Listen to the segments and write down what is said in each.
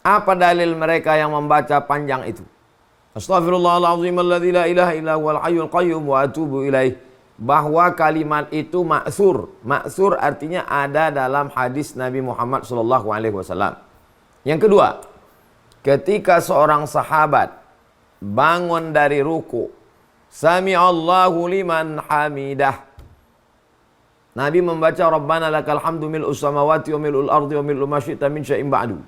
Apa dalil mereka yang membaca panjang itu? Astaghfirullahaladzim alladzi la ilaha illa huwal hayyul qayyum wa atubu ilaih. Bahwa kalimat itu ma'sur. Ma'sur artinya ada dalam hadis Nabi Muhammad SAW. Yang kedua, ketika seorang sahabat bangun dari ruku, Sami'allahu liman hamidah. Nabi membaca Rabbana lakal hamdu mil'us samawati wa mil'ul ardi wa mil'u ma syi'ta min syai'in ba'du.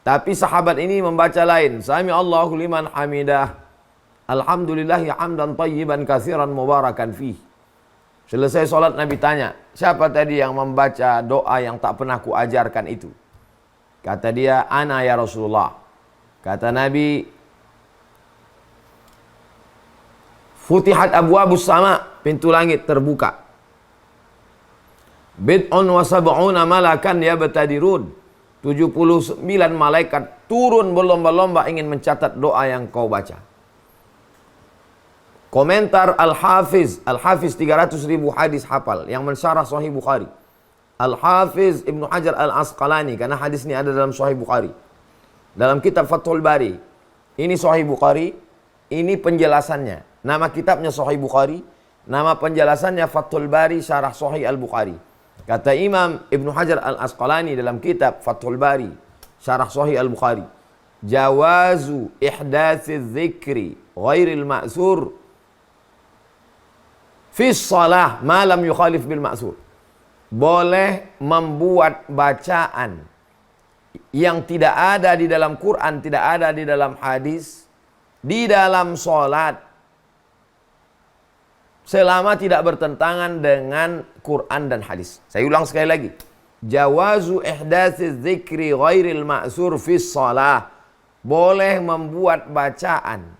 Tapi sahabat ini membaca lain, Sami'allahu liman hamidah. Alhamdulillahi hamdan tayyiban katsiran mubarakan fih. Selesai sholat Nabi tanya, siapa tadi yang membaca doa yang tak pernah kuajarkan itu? Kata dia, ana ya Rasulullah. Kata Nabi, futihat abwabus sama, pintu langit terbuka. Bid'un wa sab'una malakan yabtadirun. 79 malaikat turun berlomba-lomba ingin mencatat doa yang kau baca. Komentar Al-Hafiz 300.000 hadis hafal yang mensyarah Sahih Bukhari. Al-Hafiz Ibnu Hajar Al-Asqalani, karena hadis ini ada dalam Sahih Bukhari. Dalam kitab Fathul Bari. Ini Sahih Bukhari, ini penjelasannya. Nama kitabnya Sahih Bukhari, nama penjelasannya Fathul Bari Syarah Sahih Al-Bukhari. Kata Imam Ibnu Hajar Al-Asqalani dalam kitab Fathul Bari Syarah Sahih Al-Bukhari, jawazu ihdatsiz dzikri ghairil ma'sur fi shalah ma lam yukhalif bil ma'sur. Boleh membuat bacaan yang tidak ada di dalam Quran, tidak ada di dalam hadis, di dalam salat, selama tidak bertentangan dengan Quran dan hadis. Saya ulang sekali lagi. Jawazu ihdatsiz dzikri ghairil ma'sur fi shalah. Boleh membuat bacaan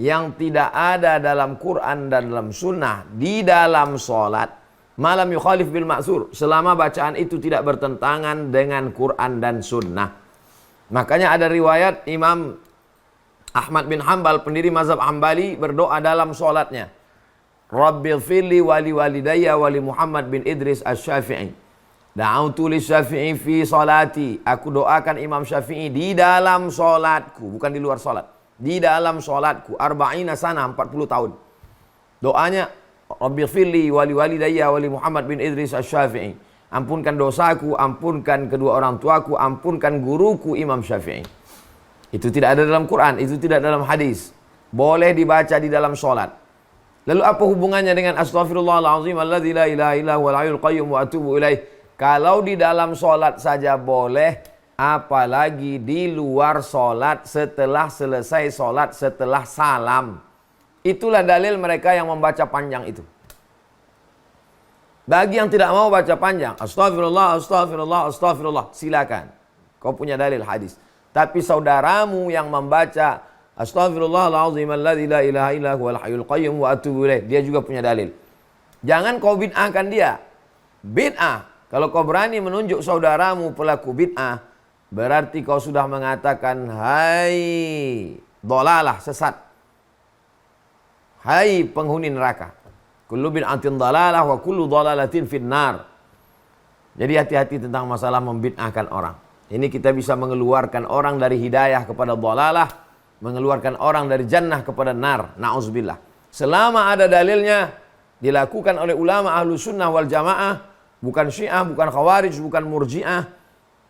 yang tidak ada dalam Quran dan dalam sunnah di dalam sholat, malam yukhalif bil ma'sur, selama bacaan itu tidak bertentangan dengan Quran dan sunnah. Makanya ada riwayat Imam Ahmad bin Hanbal, pendiri mazhab Hambali, berdoa dalam sholatnya, Rabbighfirli wali walidayya wali Muhammad bin Idris Asy-Syafi'i. Da'autu li Syafi'i fi sholati. Aku doakan Imam Syafi'i di dalam sholatku, bukan di luar sholat. Di dalam sholatku, 40 sana, 40 tahun. Doanya, Rabbighfirli wali walidayya wali Muhammad bin Idris Asy-Syafi'i. Ampunkan dosaku, ampunkan kedua orang tuaku, ampunkan guruku Imam Syafi'i. Itu tidak ada dalam Quran, itu tidak dalam hadis. Boleh dibaca di dalam sholat. Lalu apa hubungannya dengan astaghfirullahaladzim alladzi la ilaha illa huwal hayyul qayyum wa atubu ilaih? Kalau di dalam sholat saja boleh, apalagi di luar sholat, setelah selesai sholat, setelah salam. Itulah dalil mereka yang membaca panjang itu. Bagi yang tidak mau baca panjang, astagfirullah, astagfirullah, astagfirullah, silakan. Kau punya dalil hadis. Tapi saudaramu yang membaca astaghfirullahaladzim alladzi la ilaha illa huwal hayyul qayyum wa atubu ilaih, dia juga punya dalil. Jangan kau bid'ahkan dia. Bid'ah, kalau kau berani menunjuk saudaramu pelaku bid'ah, berarti kau sudah mengatakan, hai dolalah, sesat. Hai penghuni neraka. Kullu bid'atin dalalah wa kullu dalalatin finnar. Jadi hati-hati tentang masalah membid'ahkan orang. Ini kita bisa mengeluarkan orang dari hidayah kepada dalalah, mengeluarkan orang dari jannah kepada nar. Na'udzubillah. Selama ada dalilnya, dilakukan oleh ulama ahlu sunnah wal jamaah, bukan syiah, bukan khawarij, bukan murji'ah,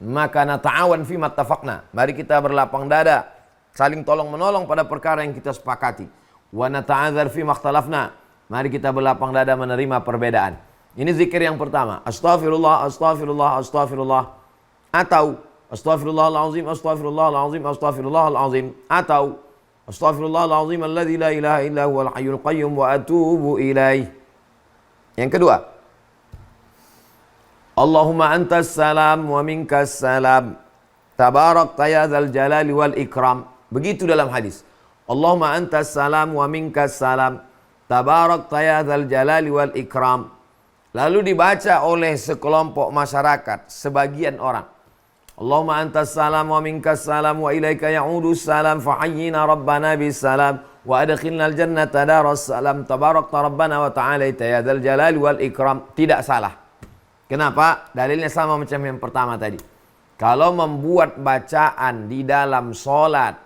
maka nata'awan fi mattafaqna. Mari kita berlapang dada, saling tolong menolong pada perkara yang kita sepakati. Wa nata'adzar fi makhtalafna. Mari kita berlapang dada menerima perbedaan. Ini zikir yang pertama. Astaghfirullah, astaghfirullah, astaghfirullah. Atau astaghfirullahalazim, astaghfirullahalazim, astaghfirullahalazim. Atau astaghfirullahalazim alladzi la ilaha illa huwal hayyul qayyum wa atubu ilaih. Yang kedua, Allahumma antas salam wa minkas salam. Tabarakta ya dzal jalali wal ikram. Begitu dalam hadis. Allahumma antas salam wa minkas salam. Tabarakta ya dzal jalali wal ikram. Lalu dibaca oleh sekelompok masyarakat, sebagian orang. Allahumma antas salam wa minkas salam wa ilaika ya'udus salam fahayyina rabbana bis salam wa adkhilna al jannata daras salam tabarakta rabbana wa ta'alaita ya dzal jalali wal ikram. Tidak salah. Kenapa? Dalilnya sama macam yang pertama tadi. Kalau membuat bacaan di dalam sholat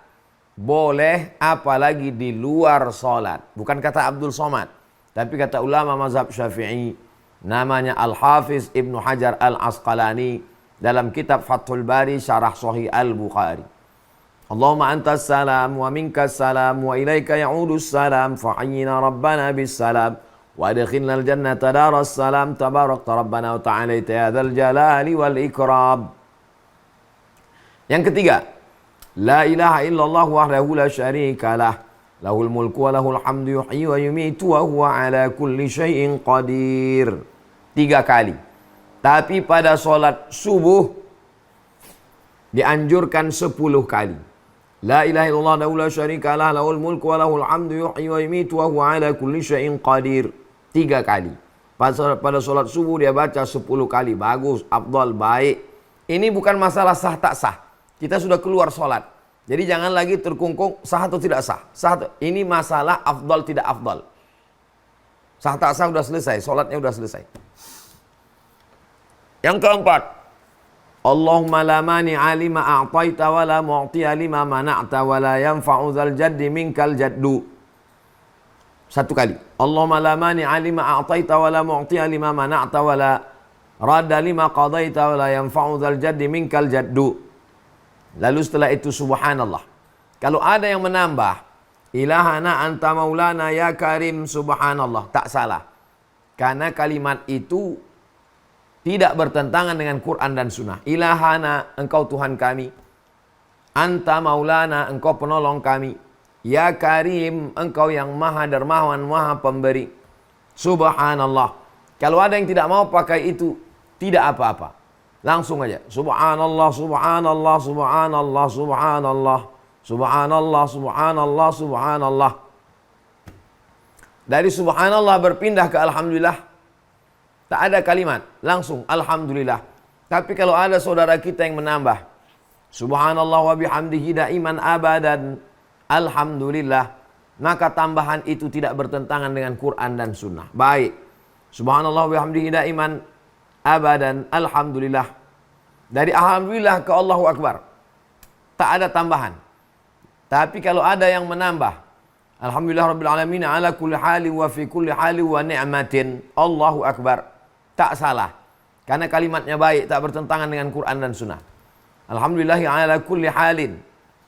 boleh, apalagi di luar sholat. Bukan kata Abdul Somad, tapi kata ulama mazhab Syafi'i, namanya Al-Hafiz Ibnu Hajar Al-Asqalani dalam kitab Fathul Bari Syarah Sahih Al-Bukhari. Allahumma antas salam wa minkas salam wa ilaika ya'udus salam fahayyina rabbana bis salam wa adkhilna al-jannata daras salam tabarakta rabbana wa ta'alaita ya dzal jalali wal ikram. Yang ketiga, la ilaha illallah wahdahu la syarika lah, lahul mulku wa lahul hamdu yuhyi wa yumitu wa huwa ala kulli syai'in qadir. 3 kali. Tapi pada solat subuh dianjurkan 10 kali. La ilaha illallah wahdahu la syarika lah, lahul mulku wa lahul hamdu yuhyi wa yumitu wa huwa ala kulli syai'in qadir. 3 kali. Pada solat subuh dia baca 10 kali. Bagus, afdal, baik. Ini bukan masalah sah tak sah. Kita sudah keluar solat. Jadi jangan lagi terkungkung sah atau tidak sah. Ini masalah afdal tidak afdal. Sah tak sah sudah selesai, solatnya sudah selesai. Yang keempat, Allahumma la mani'a lima a'taita wa la mu'tiya lima mana'ta wa la yanfa'u dzal jaddi minkal jaddu. 1 kali. Allahumma la mani'a lima a'taita wa la mu'tiya lima mana'ta wa la radda lima qadaita wa la yanfa'u dzal jaddi minkal jaddu. Lalu setelah itu subhanallah. Kalau ada yang menambah ilahana anta maulana ya karim subhanallah, tak salah. Karena kalimat itu tidak bertentangan dengan Quran dan Sunnah. Ilahana, engkau Tuhan kami. Anta maulana, engkau penolong kami. Ya karim, engkau yang maha dermawan, maha pemberi. Subhanallah. Kalau ada yang tidak mau pakai itu, tidak apa-apa. Langsung aja. Subhanallah, subhanallah, subhanallah, subhanallah. Subhanallah, subhanallah, subhanallah. Dari subhanallah berpindah ke alhamdulillah. Tak ada kalimat, langsung alhamdulillah. Tapi kalau ada saudara kita yang menambah subhanallah wa bihamdihi daiman abadan alhamdulillah, maka tambahan itu tidak bertentangan dengan Quran dan Sunnah. Baik. Subhanallah wa bihamdihi daiman abadan alhamdulillah. Dari alhamdulillah ke Allahu Akbar. Tak ada tambahan. Tapi kalau ada yang menambah alhamdulillah rabbil alamin ala kulli hali wa fi kulli hali wa ni'matin Allahu Akbar, tak salah. Karena kalimatnya baik, tak bertentangan dengan Quran dan Sunnah. Alhamdulillahi ala kulli halin.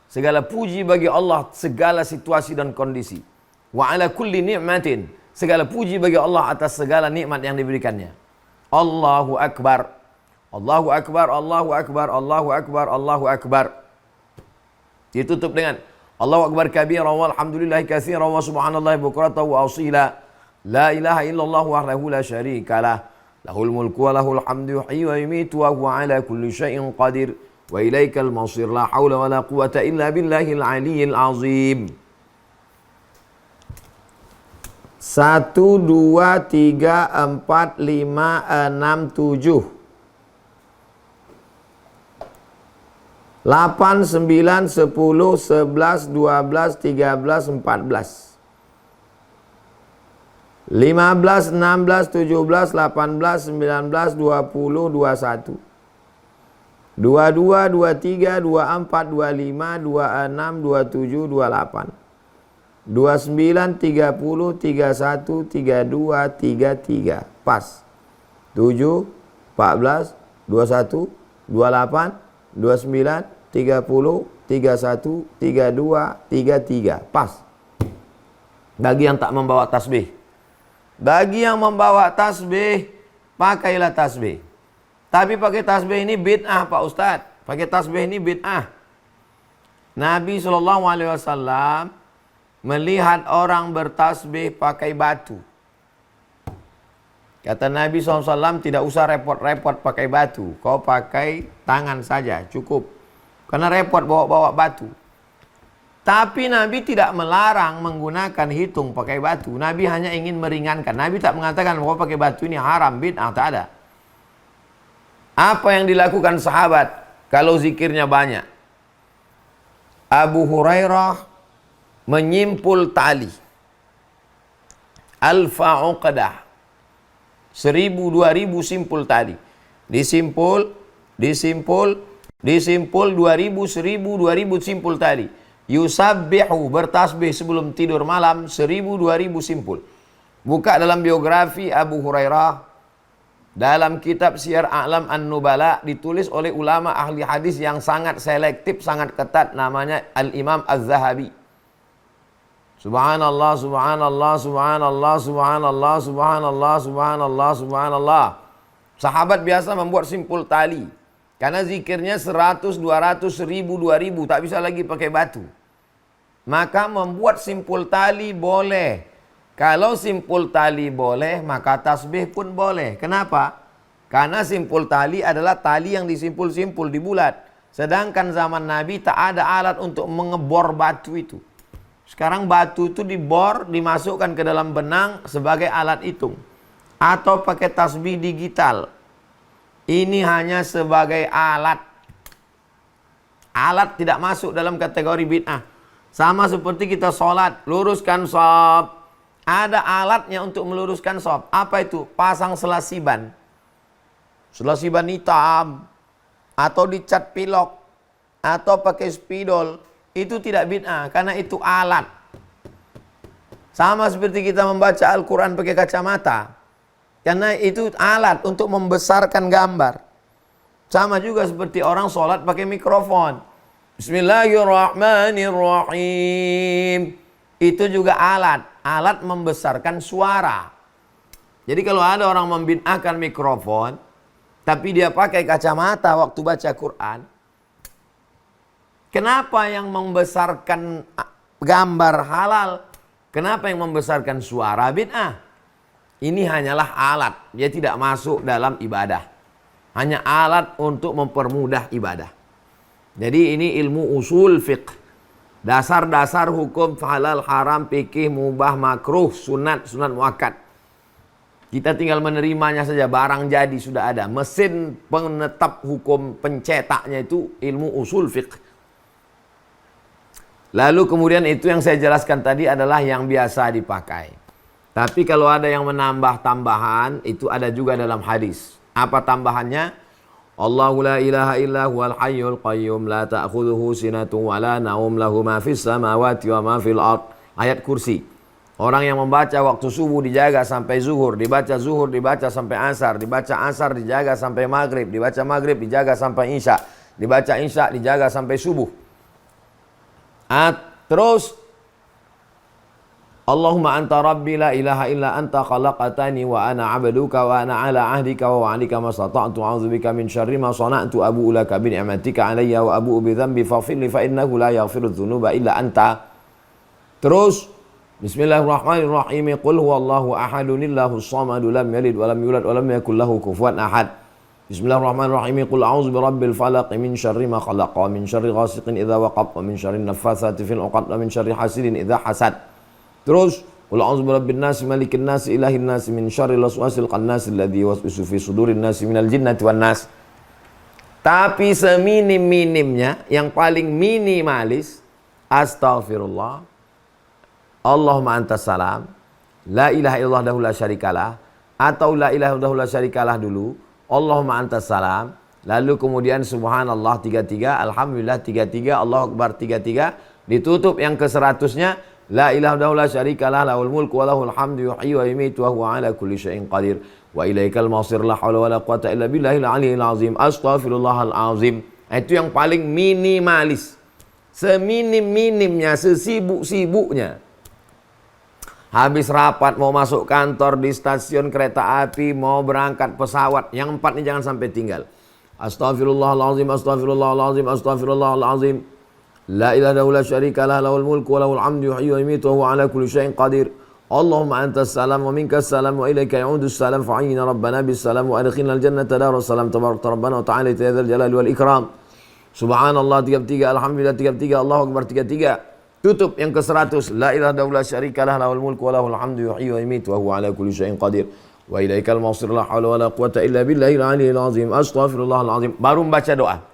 Segala puji bagi Allah, segala situasi dan kondisi. Wa ala kulli ni'matin. Segala puji bagi Allah atas segala nikmat yang diberikannya. Allahu Akbar. Allahu Akbar, Allahu Akbar, Allahu Akbar, Allahu Akbar. Ditutup dengan Allahu Akbar kabira walhamdulillahi katsira wa subhanallahi bukratan wa asila. La ilaha illallah wahdahu la syarika lah. Lahul mulku wa lahul hamdu yuhyi wa yumitu wa huwa ala kulli syai'in qadir. Wa ilaikal masir la haula wa la quwata illa billahil aliyyil azim. 1, 2, 3, 4, 5, 6, 7 8, 9, 10, 11, 12, 13, 14 15, 16, 17, 18, 19, 20, 21 22, 23, 24, 25, 26, 27, 28 29, 30, 31, 32, 33 pas 7, 14, 21, 28, 29, 30, 31, 32, 33 pas. Bagi yang tak membawa tasbih, bagi yang membawa tasbih, pakailah tasbih. Tapi pakai tasbih ini bid'ah Pak Ustadz. Pakai tasbih ini bid'ah. Nabi SAW melihat orang bertasbih pakai batu. Kata Nabi SAW, tidak usah repot-repot pakai batu. Kau pakai tangan saja, cukup. Karena repot bawa-bawa batu. Tapi Nabi tidak melarang menggunakan hitung pakai batu. Nabi hanya ingin meringankan. Nabi tak mengatakan bahwa pakai batu ini haram, bid'ah, tak ada. Apa yang dilakukan sahabat kalau zikirnya banyak? Abu Hurairah menyimpul tali. Alfa uqadah. 1000, 2000 simpul tali. Disimpul, Disimpul 2000, 1000, 2000 simpul tali. Yusabbihu, bertasbih sebelum tidur malam 1000, 2000 simpul. Buka dalam biografi Abu Hurairah, dalam kitab Syiar A'lam An-Nubala, ditulis oleh ulama ahli hadis yang sangat selektif, sangat ketat, namanya Al-Imam Az-Zahabi. Subhanallah, subhanallah, subhanallah, subhanallah, subhanallah, subhanallah, subhanallah. Sahabat biasa membuat simpul tali. Karena zikirnya 100, 200, 1000, 2000. Tak bisa lagi pakai batu. Maka membuat simpul tali boleh. Kalau simpul tali boleh, maka tasbih pun boleh. Kenapa? Karena simpul tali adalah tali yang disimpul-simpul di bulat. Sedangkan zaman Nabi tak ada alat untuk mengebor batu itu. Sekarang batu itu dibor, dimasukkan ke dalam benang sebagai alat hitung. Atau pakai tasbih digital. Ini hanya sebagai alat. Alat tidak masuk dalam kategori bid'ah. Sama seperti kita sholat, luruskan shaf. Ada alatnya untuk meluruskan shaf. Apa itu? Pasang selasiban. Selasiban hitam. Atau dicat pilok. Atau pakai spidol. Itu tidak bid'ah, karena itu alat. Sama seperti kita membaca Al-Quran pakai kacamata. Karena itu alat untuk membesarkan gambar. Sama juga seperti orang sholat pakai mikrofon. Bismillahirrahmanirrahim. Itu juga alat. Alat membesarkan suara. Jadi kalau ada orang membid'ahkan mikrofon, tapi dia pakai kacamata waktu baca Quran, kenapa yang membesarkan gambar halal? Kenapa yang membesarkan suara bid'ah? Ini hanyalah alat. Dia tidak masuk dalam ibadah. Hanya alat untuk mempermudah ibadah. Jadi ini ilmu usul fiqh. Dasar-dasar hukum halal, haram, fikih, mubah, makruh, sunat, sunat muakkad. Kita tinggal menerimanya saja. Barang jadi sudah ada. Mesin penetap hukum pencetaknya itu ilmu usul fiqh. Lalu kemudian itu yang saya jelaskan tadi adalah yang biasa dipakai. Tapi kalau ada yang menambah tambahan, itu ada juga dalam hadis. Apa tambahannya? Allahu la ilaha illa huwal hayyul qayyum la ta'khudhuhu sinatun wa la naum lahu ma fis samawati wa ma fil ard. Ayat kursi. Orang yang membaca waktu subuh dijaga sampai zuhur, dibaca zuhur dibaca sampai asar, dibaca asar dijaga sampai maghrib, dibaca maghrib dijaga sampai isya, dibaca isya dijaga sampai subuh. Terus Allahumma anta rabbi la ilaha illa anta khalaqatani wa ana abduka wa ana ala ahdika wa wa'dika mastata'tu a'udzubika min syarri ma sana'tu abu'u laka bi ni'matika alayya wa abu'u bi dhanbi faghfir li fa innahu la yaghfiru dzunuba illa anta. Terus bismillahirrahmanirrahim. Qul huwallahu ahadun illahus samadu lam yalid wa lam yulad wa lam yakul lahu kufuwan ahad. Bismillahirrahmanirrahim. Qul a'udzu birabbil falaq min syarri ma khalaq wa min syarri ghasiqin idza waqab wa min syarri naffatsati fil 'uqad wa min syarri hasidin idza hasad. Terus, qul a'udzu birabbin nas malikin nas ilahin nas min syarril waswasil khannas alladzi yuwaswisu fi sudurin nas minal jinnati wan nas. Tapi seminim-minimnya, yang paling minimalis, astaghfirullah, Allahumma antas salam, la ilaha illallah wahdahu la syarikalah, atau la ilaha illallah wahdahu la syarikalah dulu, Allahumma antas salam, lalu kemudian subhanallah 33, alhamdulillah 33, Allahu akbar 33, ditutup yang ke-100-nya, la ilaha illallah la syarikalah lahul mulku wa lahul hamdu yuhyi wa yumiitu wa huwa ala kulli syai'in qadir wa ilaikal masir la haula wa la quwata illa billahil aliyyil azim astaghfirullahal azim. Itu yang paling minimalis. Seminim-minimnya, sesibuk-sibuknya. Habis rapat, mau masuk kantor, di stasiun kereta api, mau berangkat pesawat, yang 4 ini jangan sampai tinggal. Astaghfirullahalazim, astaghfirullahalazim, astaghfirullahalazim. La ilaha illallah syarika lah lahul mulku wa lahul hamdu yuhyi wa yumiitu wa huwa ala kulli syai'in qadir. Allahumma antas salam wa minkas salam wa ilaika ya'udus salam fa'ayyina rabbana bis salam wa adkhilna al jannata darus salam tabarakta rabbana wa ta'ala ya dzal jalali wal ikram. Subhanallah 33, alhamdulillah 33, Allahu akbar 33. Tutup yang ke-100. La ilaha illallah syarika lah lahul mulku wa lahul hamdu yuhyi wa yumiitu wa huwa ala kulli syai'in qadir. Wa ilaikal masir la haula wa la quwata illa billahil aliyyil azim. Astaghfirullahal azim. Baru membaca doa.